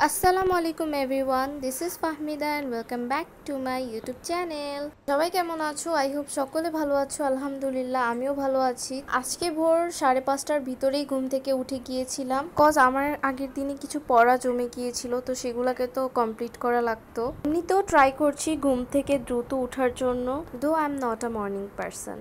আসসালামু আলাইকুম everyone, this is Fahmida and welcome back to my YouTube channel. সবাই কেমন আছো? আই হোপ সকলে ভালো আছো। আলহামদুলিল্লাহ, আমিও ভালো আছি। আজকে ভোর 5:30টার ভিতরেই ঘুম থেকে উঠে গিয়েছিলাম, কজ আমার আগের দিনে কিছু পড়া জমে গিয়েছিল, তো সেগুলোকে তো কমপ্লিট করা লাগতো। এমনিতেও ট্রাই করছি ঘুম থেকে দ্রুত ওঠার জন্য, though I am not a morning person.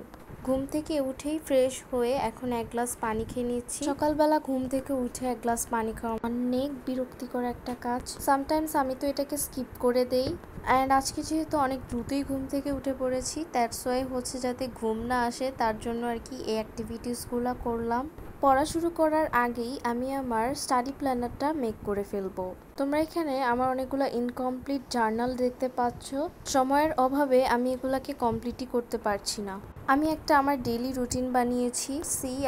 ঘুম থেকে উঠেই ফ্রেশ হয়ে এখন এক গ্লাস পানি খেয়ে নিচ্ছি। সকালবেলা ঘুম থেকে উঠে এক গ্লাস পানি খাওয়া অনেক বিরক্তিকর একটা কাজ। সামটাইমস আমি তো এটাকে স্কিপ করে দেই। অ্যান্ড আজকে যেহেতু অনেক দ্রুতই ঘুম থেকে উঠে পড়েছি, দ্যাটস ওয়াই হচ্ছে যাতে ঘুম না আসে তার জন্য আর কি এই অ্যাক্টিভিটিসগুলো করলাম। পড়া শুরু করার আগেই আমি আমার স্টাডি প্ল্যানারটা মেক করে ফেলবো। তোমরা এখানে আমার অনেকগুলো ইনকমপ্লিট জার্নাল দেখতে পাচ্ছ। সময়ের অভাবে আমি এগুলাকে কমপ্লিটই করতে পারছি না। আমি একটা আমার ডেইলি রুটিন বানিয়েছি,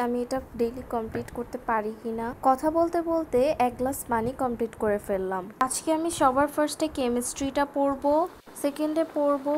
আমি এটা ডেইলি কমপ্লিট করতে পারি কিনা। কথা বলতে বলতে এক গ্লাস পানি কমপ্লিট করে ফেললাম। আজকে আমি সবার ফার্স্টে কেমিস্ট্রিটা পড়বো, সেকেন্ডে পড়বো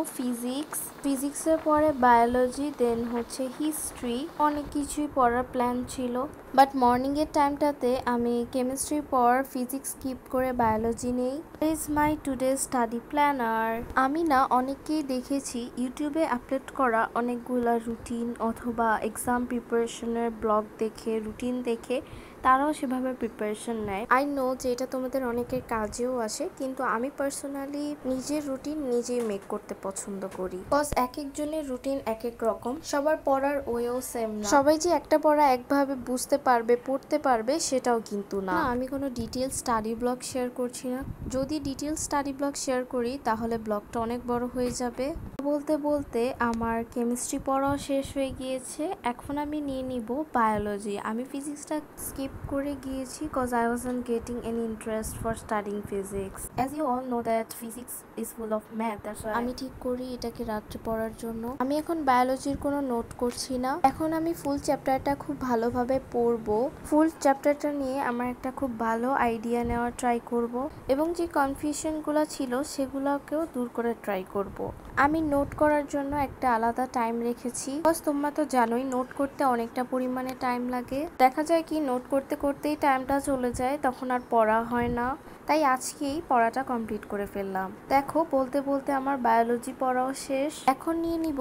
ফিজিক্সের পরে বায়োলজি, দেন হচ্ছে হিস্ট্রি। অনেক কিছুই পড়ার প্ল্যান ছিল, বাট মর্নিংয়ের টাইমটাতে আমি কেমিস্ট্রির পর ফিজিক্স স্কিপ করে বায়োলজি নেই। Is my today study planner. আমি না অনেককেই দেখেছি ইউটিউবে আপলোড করা অনেকগুলা রুটিন অথবা এক্সাম প্রিপারেশনের ব্লগ দেখে, রুটিন দেখে তারাও সেভাবে প্রিপারেশন নেয়। আই নো যে এটা তোমাদের অনেকের কাজেও আসে, কিন্তু আমি পার্সোনালি নিজের রুটিন নিজেই মেক করতে পছন্দ করি। বিকজ এক একজনের রুটিন এক এক রকম, সবার পড়ার ওয়েও সেম না। সবাই যে একটা পড়া একভাবে বুঝতে পারবে, পড়তে পারবে সেটাও কিন্তু না। আমি কোনো ডিটেলস স্টাডি ব্লগ শেয়ার করছি না। যদি ডিটেলস স্টাডি ব্লগ শেয়ার করি তাহলে ব্লগটা অনেক বড় হয়ে যাবে। বলতে বলতে আমার কেমিস্ট্রি পড়াও শেষ হয়ে গিয়েছে। এখন আমি নিয়ে নিব বায়োলজি। আমি ফিজিক্সটা স্কিপ করে গিয়েছি cause I wasn't getting any interest for studying physics. As you all know that physics is full of math. আমি ঠিক করি এটাকে রাত্রে পড়ার জন্য। আমি এখন বায়োলজির কোনো নোট করছি না। এখন আমি ফুল চ্যাপ্টারটা খুব ভালোভাবে পড়বো। ফুল চ্যাপ্টারটা নিয়ে আমার একটা খুব ভালো আইডিয়া নেওয়ার ট্রাই করব, এবং যে কনফিউশনগুলো ছিল সেগুলোকেও দূর করে ট্রাই করব। আমি নোট করার জন্য একটা আলাদা টাইম রেখেছি, বিকজ তোমরা তো জানোই নোট করতে অনেকটা পরিমাণে টাইম লাগে। দেখা যায় কি নোট করতে করতেই টাইমটা চলে যায়, তখন আর পড়া হয় না। তাই আজকেই পড়াটা কমপ্লিট করে ফেললাম। দেখো বলতে বলতে আমার বায়োলজি পড়াও শেষ। এখন নিয়ে নিব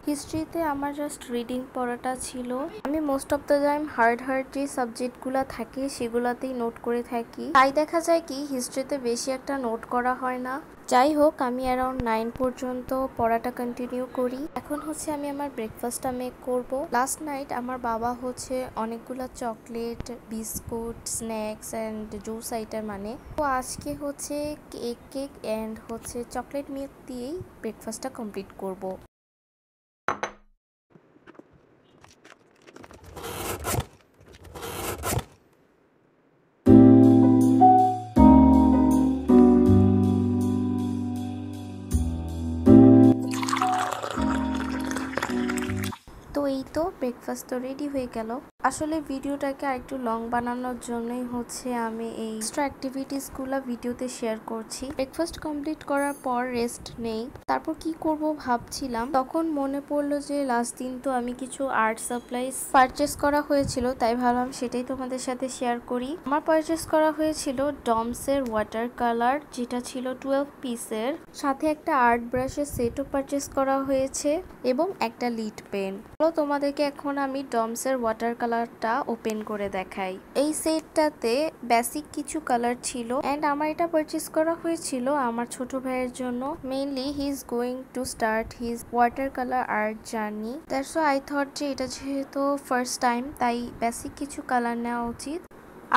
হিস্ট্রিতে আমার জাস্ট রিডিং পড়াটা ছিল। আমি most of the time hard যে সাবজেক্টগুলো থাকে সেগুলাতেই নোট করে থাকি। তাই দেখা যায় কি হিস্ট্রিতে বেশি একটা নোট করা হয় না। যাই হোক, আমি অ্যারাউন্ড 9 পর্যন্ত পড়াটা কন্টিনিউ করি। এখন হচ্ছে আমি আমার ব্রেকফাস্টটা মেক করব। লাস্ট নাইট আমার বাবা হচ্ছে অনেকগুলো chocolate, biscuit, snacks and juice item মানে, তো আজকে হচ্ছে কেক অ্যান্ড হচ্ছে চকলেট মিল্ক দিয়েই ব্রেকফাস্টটা কমপ্লিট করব। তো এই তো ব্রেকফাস্ট তো রেডি হয়ে গেল। আসলে ভিডিওটাকে আরেকটু লং বানানোর জন্যই হচ্ছে আমি এই এক্সট্রা অ্যাক্টিভিটিসগুলো ভিডিওতে শেয়ার করছি। ব্রেকফাস্ট কমপ্লিট করার পর রেস্ট নেই, তারপর কি করব ভাবছিলাম, তখন মনে পড়লো যে লাস্ট দিন তো আমি কিছু আর্ট সাপ্লাইজ পারচেস করা হয়েছিল, তাই ভাবলাম সেটাই তোমাদের সাথে শেয়ার করি। আমার পারচেস করা হয়েছিল ডমসের ওয়াটার কালার, যেটা ছিল 12 পিসের, সাথে একটা আর্ট ব্রাশের সেটও পারচেস করা হয়েছে এবং একটা লিড পেন। তোমাদেরকে এখন আমি ডমসের ওয়াটার কালারটা ওপেন করে দেখাই। এই সেটটাতে বেসিক কিছু কালার ছিল, এন্ড আমার এটা পারচেস করা হয়েছিল আমার ছোট ভাইয়ের জন্য। Mainly he is going to start his water colour art journey, that's why I thought যে এটা যেহেতু ফার্স্ট টাইম তাই বেসিক কিছু কালার নেওয়া উচিত।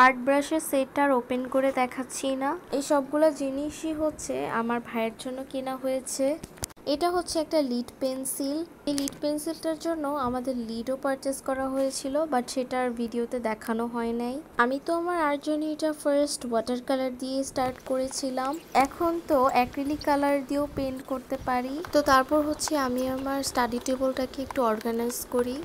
আর্ট ব্রাশের সেটটার ওপেন করে দেখাচ্ছি না, এই সবগুলো জিনিসই হচ্ছে আমার ভাইয়ের জন্য কেনা হয়েছে। এটা হচ্ছে একটা লিড পেন্সিল। এই লিড পেন্সিলটার জন্য আমাদের লিডও পারচেস করা হয়েছিল, বাট সেটার ভিডিওতে দেখানো হয় নাই। আমি তো আমার আর্ট জার্নিটা ফার্স্ট ওয়াটার কালার দিয়ে স্টার্ট করেছিলাম, এখন তো অ্যাক্রিলিক কালার দিয়েও পেন্ট করতে পারি। তো তারপর হচ্ছে আমি আমার স্টাডি টেবিলটাকে একটু অর্গানাইজ করি।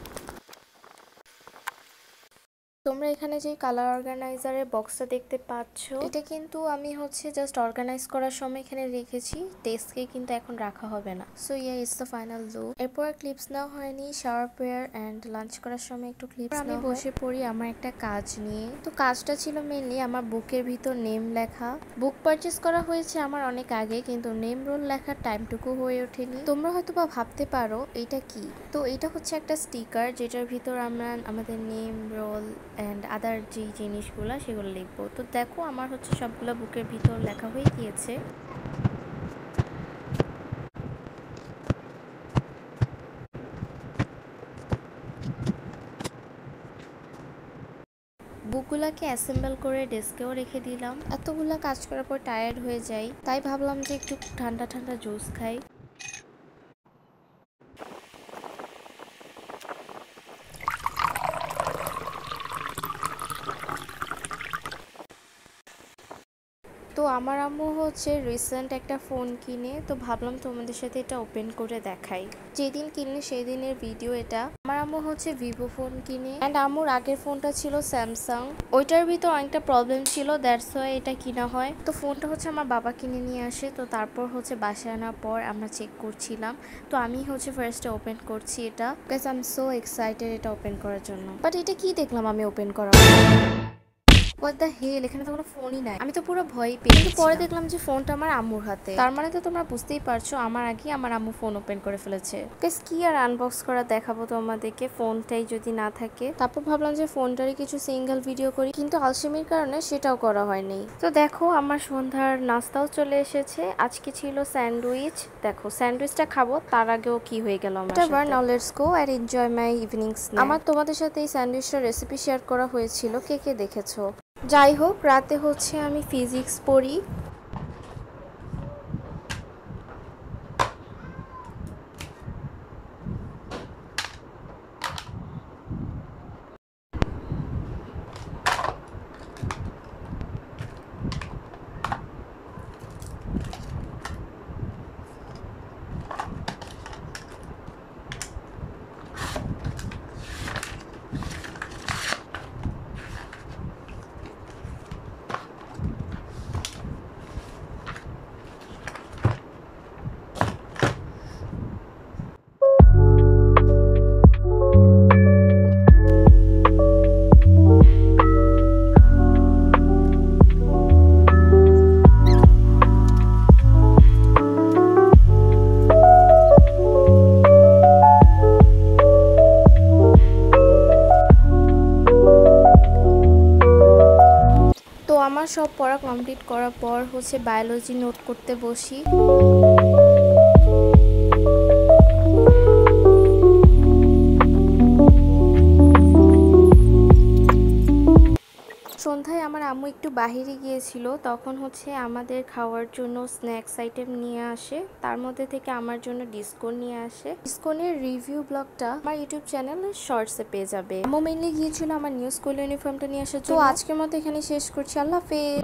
তোমরা এখানে যে কালার অর্গানাইজারের বক্সটা দেখতে পাচ্ছ, এটা কিন্তু আমি হচ্ছে জাস্ট অর্গানাইজ করার সময় এখানে রেখেছি, ডেস্কে কিন্তু এখন রাখা হবে না। So yeah it's the final look. এরপর ক্লিপস নেওয়া হয়নি, শাওয়ার পেয়ার এন্ড লাঞ্চ করার সময় একটু ক্লিপস আমি বসে পড়ি আমার একটা কাজ নিয়ে। তো কাজটা ছিল মেনলি আমার বুকের ভিতর নেম লেখা। বুক পারচেস করা হয়েছে আমার অনেক আগে, কিন্তু নেম রোল লেখার টাইমটুকু হয়ে ওঠেনি। তোমরা হয়তো বা ভাবতে পারো এটা কি। তো এটা হচ্ছে একটা স্টিকার যেটার ভিতর আমরা আমাদের নেম রোল অ্যান্ড আদার যে জিনিসগুলো সেগুলো লিখবো। তো দেখো আমার হচ্ছে সবগুলো বুকের ভিতর লেখা হয়ে গিয়েছে। বুকগুলাকে অ্যাসেম্বল করে ডেস্কেও রেখে দিলাম। এতগুলা কাজ করার পর টায়ার্ড হয়ে যাই, তাই ভাবলাম যে একটু ঠান্ডা ঠান্ডা জুস খাই। তো আমার আম্মু হচ্ছে রিসেন্ট একটা ফোন কিনে, তো ভাবলাম তোমাদের সাথে এটা ওপেন করে দেখাই। যেদিন কিনে সেই দিনের ভিডিও এটা। আমার আম্মু হচ্ছে ভিভো ফোন কিনে, অ্যান্ড আম্মুর আগের ফোনটা ছিল স্যামসাং। ওইটার ভিতর অনেকটা প্রবলেম ছিল, দ্যাটস ওয়াই এটা কিনা হয়। তো ফোনটা হচ্ছে আমার বাবা কিনে নিয়ে আসে। তো তারপর হচ্ছে বাসায় আনার পর আমরা চেক করছিলাম। তো আমি হচ্ছে ফার্স্টে ওপেন করছি এটা, because I am so excited এটা ওপেন করার জন্য। বাট এটা কি দেখলাম আমি ওপেন করার হোয়াট দ্য হেল, এখানে তো কোনো ফোনই নাই। আমি তো পুরো ভয় পেয়ে, কিন্তু পরে দেখলাম যে ফোনটা আমার আম্মুর হাতে। তার মানে তো তোমরা বুঝতেই পারছো আমার আগে আমার আম্মু ফোন ওপেন করে ফেলেছে। গাইস কি আর আনবক্স করা দেখাবো তোমাদেরকে, ফোনটাই যদি না থাকে। তারপর ভাবলাম যে ফোনটারই কিছু সিঙ্গেল ভিডিও করি, কিন্তু আলসেমির কারণে সেটাও করা হয়নি। তো দেখো আমার সন্ধ্যার নাস্তাও চলে এসেছে। আজকে ছিল স্যান্ডউইচ। দেখো স্যান্ডউইচটা খাবো তার আগেও কি হয়ে গেল আমার সাথে। Now let's go and enjoy my evening snack. আমার তোমাদের সাথে এই স্যান্ডউইচটার রেসিপি শেয়ার করা হয়েছিল, কে কে দেখেছো। যাই হোক, রাতে হচ্ছে আমি ফিজিক্স পড়ি। আমার সব পড়া কমপ্লিট করার পর হচ্ছে বায়োলজি নোট করতে বসি। সন্ধ্যায় আমার আম্মু একটু বাহিরে গিয়েছিল, তখন হচ্ছে আমাদের খাওয়ার জন্য স্ন্যাক্স আইটেম নিয়ে আসে। তার মধ্যে থেকে আমার জন্য ডিসকোন নিয়ে আসে। ডিসকোনের রিভিউ ব্লগটা আমার ইউটিউব চ্যানেলে শর্টসে পেয়ে যাবে। আম্মু মেইনলি গিয়েছিল আমার নিউ স্কুল ইউনিফর্মটা নিয়ে আসার জন্য। তো আজকের মতো এখানে শেষ করছি, আল্লাহ হাফেজ।